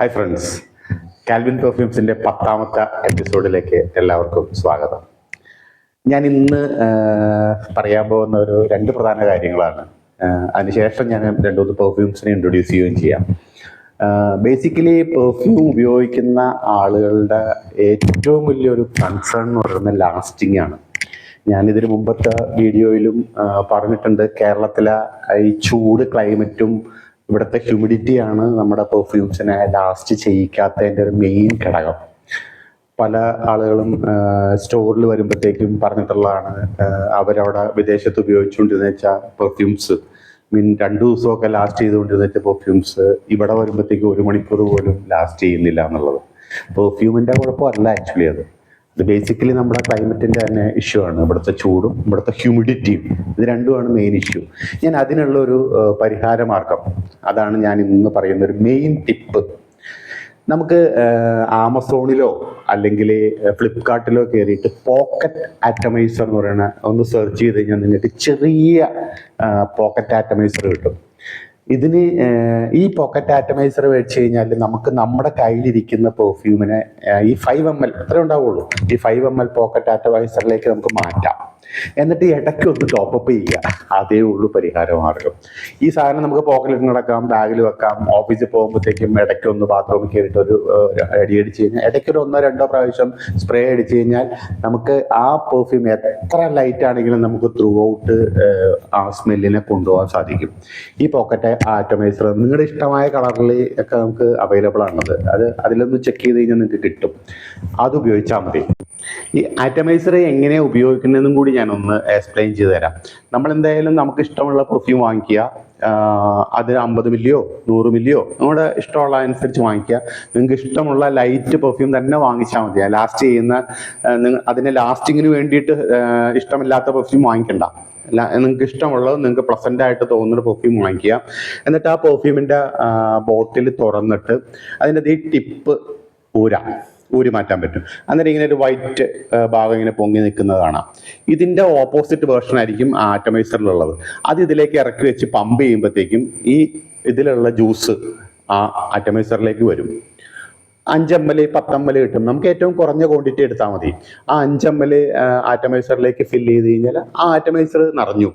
Hi friends, Calvin പെർഫ്യൂംസിൻ്റെ 10ാമത്തെ എപ്പിസോഡിലേക്ക് എല്ലാവർക്കും സ്വാഗതം. ഞാൻ ഇന്ന് പറയാൻ പോകുന്ന രണ്ട് പ്രധാന കാര്യങ്ങളാണ്. അതിനുശേഷം ഞാൻ 2-3 പെർഫ്യൂംസിനെ ഇൻട്രൊഡ്യൂസ് ചെയ്യുകയും ചെയ്യാം. ബേസിക്കലി പെർഫ്യൂം ഉപയോഗിക്കുന്ന ആളുകളുടെ ഏറ്റവും വലിയൊരു കൺസേൺ എന്ന് പറയുന്നത് ലാസ്റ്റിംഗ് ആണ്. ഞാനിതിന് മുമ്പത്തെ വീഡിയോയിലും പറഞ്ഞിട്ടുണ്ട്, കേരളത്തിലെ ഈ ചൂട് ക്ലൈമറ്റും ഇവിടുത്തെ ഹ്യൂമിഡിറ്റിയാണ് നമ്മുടെ പെർഫ്യൂംസിനെ ലാസ്റ്റ് ചെയ്യിക്കാത്തതിൻ്റെ ഒരു മെയിൻ ഘടകം. പല ആളുകളും സ്റ്റോറിൽ വരുമ്പോഴത്തേക്കും പറഞ്ഞിട്ടുള്ളതാണ്, അവരവിടെ വിദേശത്ത് ഉപയോഗിച്ചുകൊണ്ടിരുന്ന വെച്ചാൽ പെർഫ്യൂംസ് 2 ദിവസമൊക്കെ ലാസ്റ്റ് ചെയ്തുകൊണ്ടിരുന്ന വെച്ചാൽ പെർഫ്യൂംസ് ഇവിടെ വരുമ്പോഴത്തേക്കും 1 മണിക്കൂർ പോലും ലാസ്റ്റ് ചെയ്യുന്നില്ല എന്നുള്ളത്. പെർഫ്യൂമിൻ്റെ കുഴപ്പമല്ല ആക്ച്വലി, അത് ബേസിക്കലി നമ്മുടെ ക്ലൈമറ്റിൻ്റെ തന്നെ ഇഷ്യൂ ആണ്. ഇവിടുത്തെ ചൂടും ഇവിടുത്തെ ഹ്യൂമിഡിറ്റിയും, ഇത് രണ്ടുമാണ് മെയിൻ ഇഷ്യൂ. ഞാൻ അതിനുള്ളൊരു പരിഹാര മാർഗം, അതാണ് ഞാൻ ഇന്ന് പറയുന്ന ഒരു മെയിൻ ടിപ്പ്. നമുക്ക് ആമസോണിലോ അല്ലെങ്കിൽ ഫ്ലിപ്കാർട്ടിലോ കയറിയിട്ട് പോക്കറ്റ് ആറ്റമൈസർ എന്ന് പറയുന്ന ഒന്ന് സെർച്ച് ചെയ്ത് കഴിഞ്ഞാൽ നിങ്ങൾക്ക് ചെറിയ പോക്കറ്റ് ആറ്റമൈസർ കിട്ടും. ഇതിന് ഈ പോക്കറ്റ് ആറ്റമൈസർ മേടിച്ചു കഴിഞ്ഞാൽ നമുക്ക് നമ്മുടെ കയ്യിലിരിക്കുന്ന പെർഫ്യൂമിനെ ഈ 5 ml അത്രേ ഉണ്ടാവുള്ളൂ, ഈ 5 ml പോക്കറ്റ് ആറ്റമൈസറിലേക്ക് നമുക്ക് മാറ്റാം. എന്നിട്ട് ഇടയ്ക്ക് ഒന്ന് ടോപ്പപ്പ് ചെയ്യുക, അതേ ഉള്ളൂ പരിഹാര മാർഗം. ഈ സാധനം നമുക്ക് പോക്കറ്റിൽ നടക്കാം, ബാഗിൽ വെക്കാം. ഓഫീസിൽ പോകുമ്പോഴത്തേക്കും ഇടയ്ക്ക് ഒന്ന് ബാത്റൂമിൽ കയറിയിട്ട് ഒരു അടി അടിച്ച് കഴിഞ്ഞാൽ, ഇടയ്ക്ക് ഒരു 1-2 പ്രാവശ്യം സ്പ്രേ അടിച്ച് കഴിഞ്ഞാൽ നമുക്ക് ആ പെർഫ്യൂം എത്ര ലൈറ്റ് ആണെങ്കിലും നമുക്ക് ത്രൂ ഔട്ട് ആ സ്മെല്ലിനെ കൊണ്ടുപോകാൻ സാധിക്കും. ഈ പോക്കറ്റ് ആറ്റമൈസർ നിങ്ങളുടെ ഇഷ്ടമായ കളറിൽ ഒക്കെ നമുക്ക് അവൈലബിൾ ആണത്. അതിലൊന്ന് ചെക്ക് ചെയ്ത് കഴിഞ്ഞാൽ നിങ്ങൾക്ക് കിട്ടും. അത് ഉപയോഗിച്ചാൽ മതി. ഈ ആറ്റമൈസർ എങ്ങനെ ഉപയോഗിക്കുന്നതെന്നും കൂടി ഞാനൊന്ന് എക്സ്പ്ലെയിൻ ചെയ്ത് തരാം. നമ്മളെന്തായാലും നമുക്ക് ഇഷ്ടമുള്ള പെർഫ്യൂം വാങ്ങിക്കുക. അത് 50 മില്ലിയോ 100 മില്ലിയോ നമ്മുടെ ഇഷ്ടമുള്ള അനുസരിച്ച് വാങ്ങിക്കുക. നിങ്ങൾക്ക് ഇഷ്ടമുള്ള ലൈറ്റ് പെർഫ്യൂം തന്നെ വാങ്ങിച്ചാൽ മതി. ലാസ്റ്റ് ചെയ്യുന്ന അതിന് ലാസ്റ്റിങ്ങിന് വേണ്ടിയിട്ട് ഇഷ്ടമില്ലാത്ത പെർഫ്യൂം വാങ്ങിക്കണ്ട. നിങ്ങൾക്ക് ഇഷ്ടമുള്ളത്, നിങ്ങൾക്ക് പ്ലസൻ്റ് ആയിട്ട് തോന്നുന്ന പെർഫ്യൂം വാങ്ങിക്കുക. എന്നിട്ട് ആ പെർഫ്യൂമിൻ്റെ ബോട്ടിൽ തുറന്നിട്ട് അതിൻ്റെ ഈ ടിപ്പ് ഊരി മാറ്റാൻ പറ്റും. അന്നേരം ഇങ്ങനെ ഒരു വൈറ്റ് ഭാഗം ഇങ്ങനെ പൊങ്ങി നിൽക്കുന്നത് കാണാം. ഇതിൻ്റെ ഓപ്പോസിറ്റ് വേർഷൻ ആയിരിക്കും ആറ്റമൈസറിലുള്ളത്. അത് ഇതിലേക്ക് ഇറക്കി വെച്ച് പമ്പ് ചെയ്യുമ്പോഴത്തേക്കും ഈ ഇതിലുള്ള ജ്യൂസ് ആ ആറ്റമൈസറിലേക്ക് വരും. 5 ml 10 ml കിട്ടും. നമുക്ക് ഏറ്റവും കുറഞ്ഞ ക്വാണ്ടിറ്റി എടുത്താൽ മതി. ആ 5 ml ആറ്റമൈസറിലേക്ക് ഫില്ല് ചെയ്ത് കഴിഞ്ഞാൽ ആ ആറ്റമൈസർ നിറഞ്ഞു.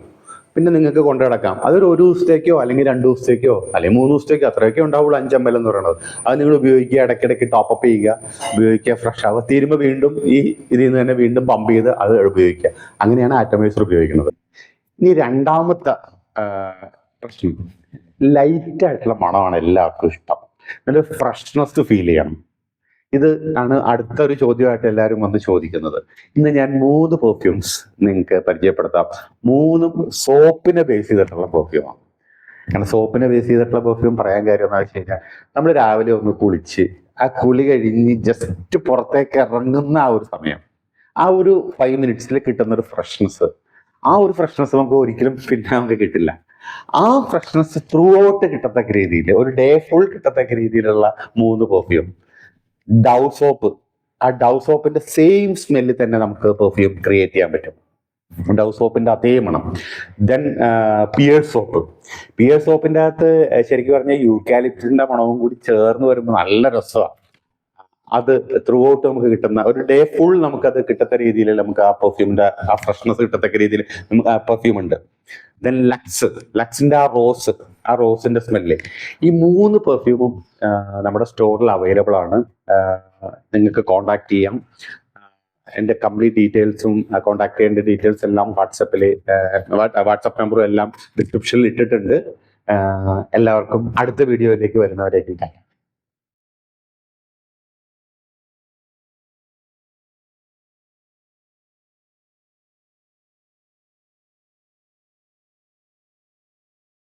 പിന്നെ നിങ്ങൾക്ക് കൊണ്ടു കിടക്കാം. അതൊരു 1 ദിവസത്തേക്കോ അല്ലെങ്കിൽ 2 ദിവസത്തേക്കോ അല്ലെങ്കിൽ 3 ദിവസത്തേക്കോ അത്രയൊക്കെ ഉണ്ടാവുള്ളൂ 5 ml എന്ന് പറയുന്നത്. അത് നിങ്ങൾ ഉപയോഗിക്കുക, ഇടയ്ക്കിടയ്ക്ക് ടോപ്പപ്പ് ചെയ്യുക, ഉപയോഗിക്കുക, ഫ്രഷ് ആവുക, തീരുമ്പോൾ വീണ്ടും ഈ ഇതിൽ നിന്ന് തന്നെ വീണ്ടും പമ്പ് ചെയ്ത് അത് ഉപയോഗിക്കുക. അങ്ങനെയാണ് ആറ്റമൈസർ ഉപയോഗിക്കുന്നത്. ഇനി രണ്ടാമത്തെ പ്രശ്നം, ലൈറ്റ് ആയിട്ടുള്ള മണമാണ് എല്ലാവർക്കും ഇഷ്ടം. നല്ല ഫ്രഷ്നെസ് ഫീൽ ചെയ്യണം. ഇത് ആണ് അടുത്തൊരു ചോദ്യമായിട്ട് എല്ലാവരും വന്ന് ചോദിക്കുന്നത്. ഇന്ന് ഞാൻ 3 പെർഫ്യൂംസ് നിങ്ങൾക്ക് പരിചയപ്പെടുത്താം. 3ഉം സോപ്പിനെ ബേസ് ചെയ്തിട്ടുള്ള പെർഫ്യൂമാണ്. കാരണം സോപ്പിനെ ബേസ് ചെയ്തിട്ടുള്ള പെർഫ്യൂം പറയാൻ കാര്യം എന്ന് വെച്ച് കഴിഞ്ഞാൽ, നമ്മൾ രാവിലെ ഒന്ന് കുളിച്ച് ആ കുളി കഴിഞ്ഞ് ജസ്റ്റ് പുറത്തേക്ക് ഇറങ്ങുന്ന ആ ഒരു സമയം, ആ ഒരു 5 മിനിറ്റ്സിൽ കിട്ടുന്ന ഒരു ഫ്രഷ്നെസ്, ആ ഒരു ഫ്രഷ്നെസ് നമുക്ക് ഒരിക്കലും പിന്നെ നമുക്ക് കിട്ടില്ല. ആ ഫ്രഷ്നെസ് ത്രൂ ഔട്ട് കിട്ടത്തക്ക രീതിയിൽ, ഒരു ഡേ ഫുൾ കിട്ടത്തക്ക രീതിയിലുള്ള 3 പെർഫ്യൂം. ഡവ് സോപ്പ്, ആ ഡവ് സോപ്പിന്റെ സെയിം സ്മെല്ലിൽ തന്നെ നമുക്ക് പെർഫ്യൂം ക്രിയേറ്റ് ചെയ്യാൻ പറ്റും. ഡവ് സോപ്പിന്റെ അതേ മണം. ദെൻ പിയേഴ്സ് സോപ്പിന്റെ അകത്ത് ശരിക്കും പറഞ്ഞാൽ യൂക്കാലിപ്റ്റസിന്റെ മണവും കൂടി ചേർന്ന് വരുമ്പോൾ നല്ല രസമാണ്. അത് ത്രൂ ഔട്ട് നമുക്ക് കിട്ടുന്ന, ഒരു ഡേ ഫുൾ നമുക്കത് കിട്ടത്ത രീതിയിൽ നമുക്ക് ആ പെർഫ്യൂമിന്റെ ആ ഫ്രഷ്നെസ് കിട്ടത്തക്ക രീതിയിൽ നമുക്ക് ആ പെർഫ്യൂം ഉണ്ട്. ദെൻ ലക്സിന്റെ ആ റോസിന്റെ സ്മെല്ല്. ഈ 3 പെർഫ്യൂമും നമ്മുടെ സ്റ്റോറിൽ അവൈലബിൾ ആണ്. നിങ്ങൾക്ക് കോണ്ടാക്ട് ചെയ്യാം. എൻ്റെ കംപ്ലീറ്റ് ഡീറ്റെയിൽസും കോണ്ടാക്ട് ചെയ്യേണ്ട ഡീറ്റെയിൽസ് എല്ലാം വാട്സപ്പ് നമ്പറും എല്ലാം ഡിസ്ക്രിപ്ഷനിൽ ഇട്ടിട്ടുണ്ട്. എല്ലാവർക്കും അടുത്ത വീഡിയോയിലേക്ക് വരുന്നവരേക്കും